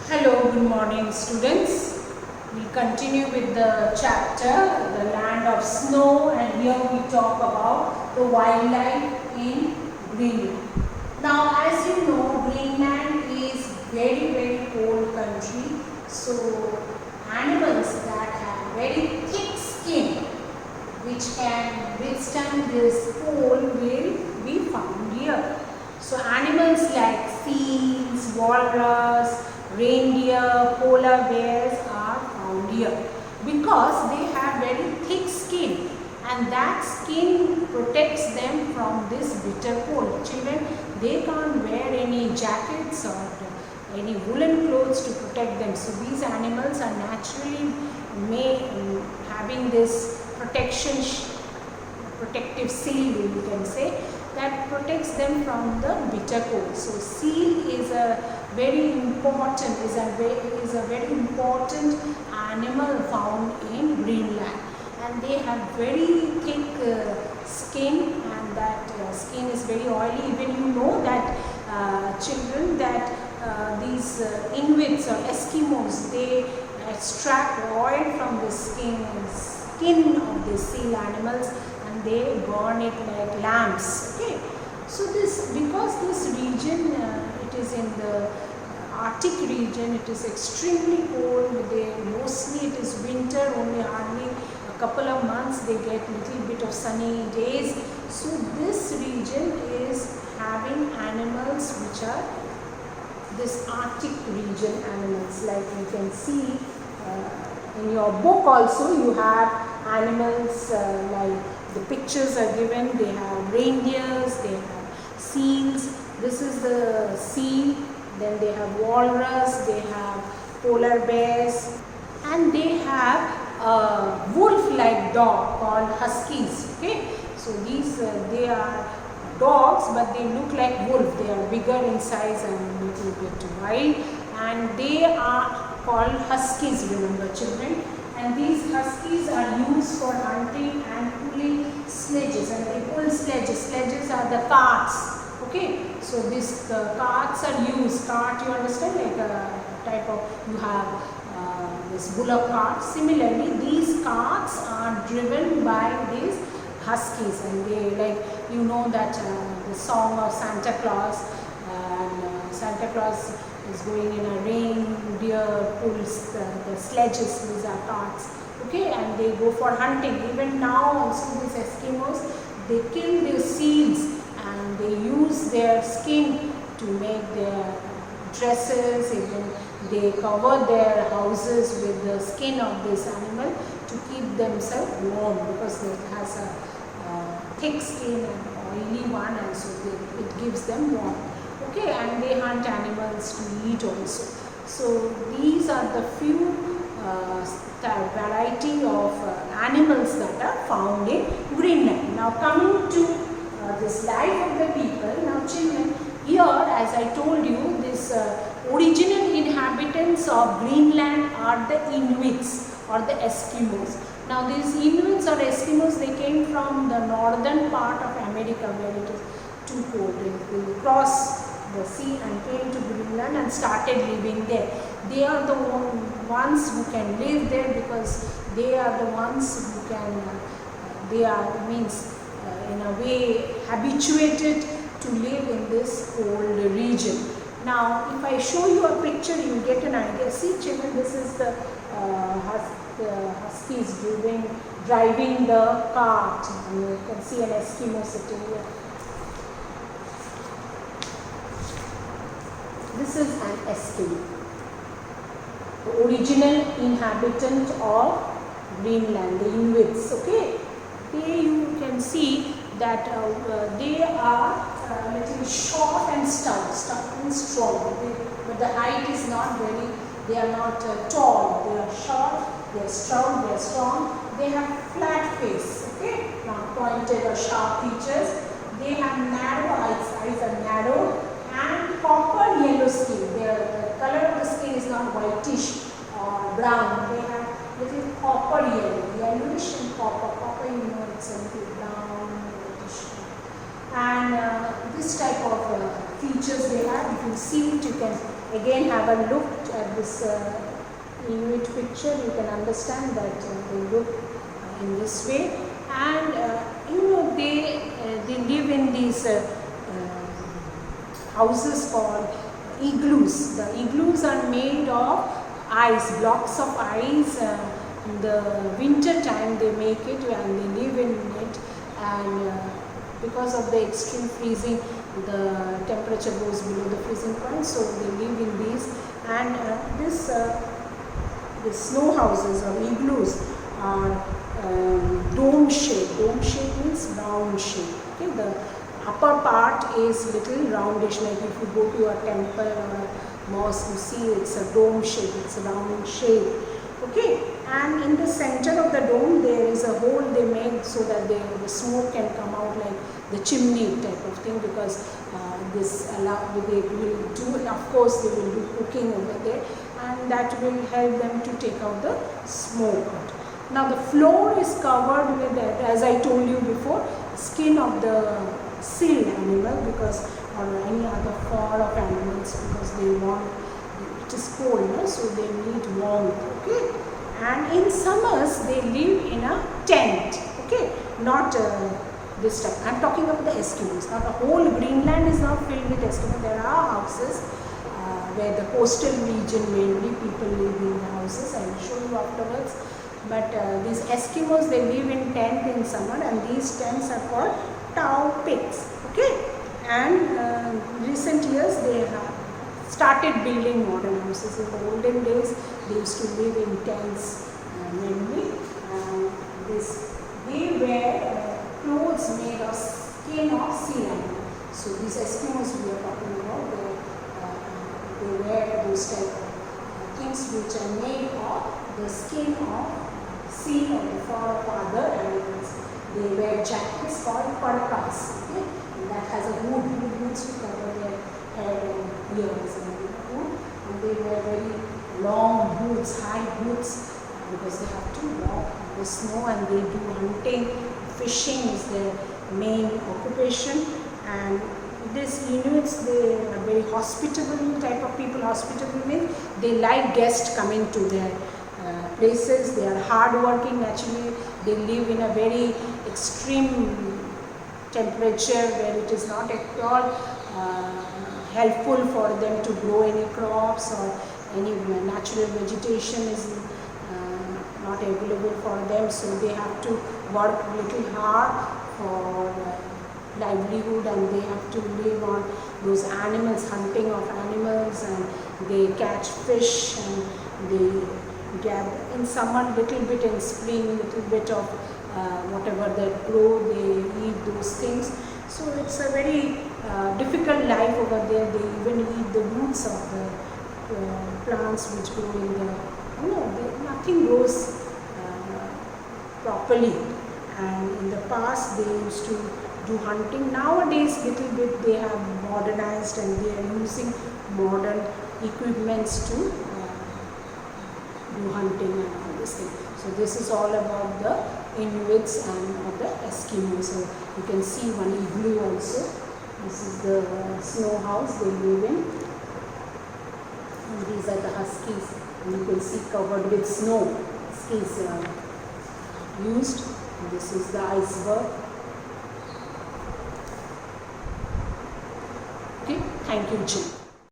Hello, good morning students. We'll continue with the chapter, the land of snow, and here we talk about the wildlife in Greenland. Now as you know, Greenland is very cold country, so animals that have very thick skin which can withstand this cold will be found here. So animals like seals, walrus, reindeer, polar bears are found here because they have very thick skin and that skin protects them from this bitter cold. Children, they can't wear any jackets or any woolen clothes to protect them. So these animals are naturally having this protective shield, you can say, that protects them from the bitter cold. So seal is a very important animal found in Greenland, and they have very thick skin, and that skin is very oily. Even you know that children, that these Inuits or Eskimos, they extract oil from the skin of the seal animals and they burn it like lamps. Okay, so this, because this region it is in the Arctic region, it is extremely cold. Mostly it is winter, only hardly a couple of months they get little bit of sunny days. So this region is having animals which are this Arctic region animals, like you can see in your book also you have animals like the pictures are given. They have reindeers, they have seals, this is the seal, then they have walrus, they have polar bears, and they have a wolf-like dog called huskies. Okay, so these they are dogs, but they look like wolf. They are bigger in size and a little bit wild, and they are called huskies, remember children. And these huskies are used for hunting and pulling sledges, and they pull sledges. Sledges are the carts. Okay, so these carts are used. Cart, you understand, like a type of, you have this bullock cart. Similarly, these carts are driven by these huskies, and they, like you know that the song of Santa Claus, and Santa Claus is going in a reindeer pulls the sledges, these are carts. Okay, and they go for hunting. Even now also these Eskimos, they kill the seals and they use their skin to make their dresses. Even they cover their houses with the skin of this animal to keep themselves warm, because it has a thick skin and oily one, and so it gives them warmth. Okay, and they hunt animals to eat also. So these are the few variety of animals that are found in Greenland. Now coming to this life of the people. Now children, here as I told you, this original inhabitants of Greenland are the Inuits or the Eskimos. Now these Inuits or Eskimos, they came from the northern part of America where it is too cold. They crossed the sea and came to Greenland and started living there. They are the ones who can live there because they are the ones who can, they are, means in a way habituated to live in this cold region. Now if I show you a picture, you will get an idea. See children, this is the huskies driving the cart, and you can see an Eskimo sitting here. This is an Eskimo, the original inhabitant of Greenland, the Inuits. Okay, here you can see that they are little short and stout and strong, but the height is not very, they are not tall, they are short, they are stout, they are strong, they have flat face, okay, not pointed or sharp features, they have narrow eyes are narrow, and copper yellow skin. The color of the skin is not whitish or brown, they have little copper yellowish and copper, you know, it's a little brown, whitish. And this type of features they have. If you see it, you can again have a look at this Inuit picture. You can understand that they look in this way, and they live in these houses called igloos. The igloos are made of ice, blocks of ice. In the winter time they make it and they live in it, and because of the extreme freezing, the temperature goes below the freezing point, so they live in these. And the snow houses or igloos are dome shape. Dome shape means round shape. Okay, the upper part is little roundish, like if you go to a temple or a mosque, you see it's a dome shape, it's a round shape. Okay, and in the center of the dome there is a hole they made so that the smoke can come out like the chimney type of thing, because they will do, of course they will do cooking over there, and that will help them to take out the smoke out. Now the floor is covered with, as I told you before, skin of the seal animal, because or any other fur of animals, because they want, it is cold, no? So they need warmth. Okay, and in summers they live in a tent. Okay, not this type. I am talking about the Eskimos. Now the whole Greenland is not filled with Eskimos. There are houses where the coastal region mainly people live in the houses. I will show you afterwards. But these Eskimos, they live in tent in summer, and these tents are called Taupiks. Okay, and recent years they have started building modern houses. In the olden days they used to live in tents mainly, and they wear clothes made of skin of sea animal. So these Eskimos we are talking about, they wear those type of things which are made of the skin of sea or the fur of other animals. They wear jackets called parkas. Okay? And that has a hood. Hood means to cover their head and ears and hood. And they wear very long boots, high boots, because they have to walk in the snow, and they do hunting. Fishing is their main occupation. And these Inuits, they are very hospitable type of people. Hospitable means they like guests coming to their places. They are hard working naturally. They live in a very extreme temperature where it is not at all helpful for them to grow any crops, or any natural vegetation is not available for them, so they have to work a little hard for livelihood, and they have to live on those animals, hunting of animals, and they catch fish, and they gather in summer little bit, in spring little bit of whatever they grow, they eat those things. So it's a very difficult life over there. They even eat the roots of the plants which grow in the, nothing grows properly. And in the past they used to do hunting. Nowadays little bit they have modernized, and they are using modern equipments to do hunting and all this thing. So this is all about the Inuits and the Eskimos. So you can see one igloo also. This is the snow house they live in. And these are the huskies. And you can see covered with snow. Huskies used. And this is the iceberg. Okay, thank you, Jim.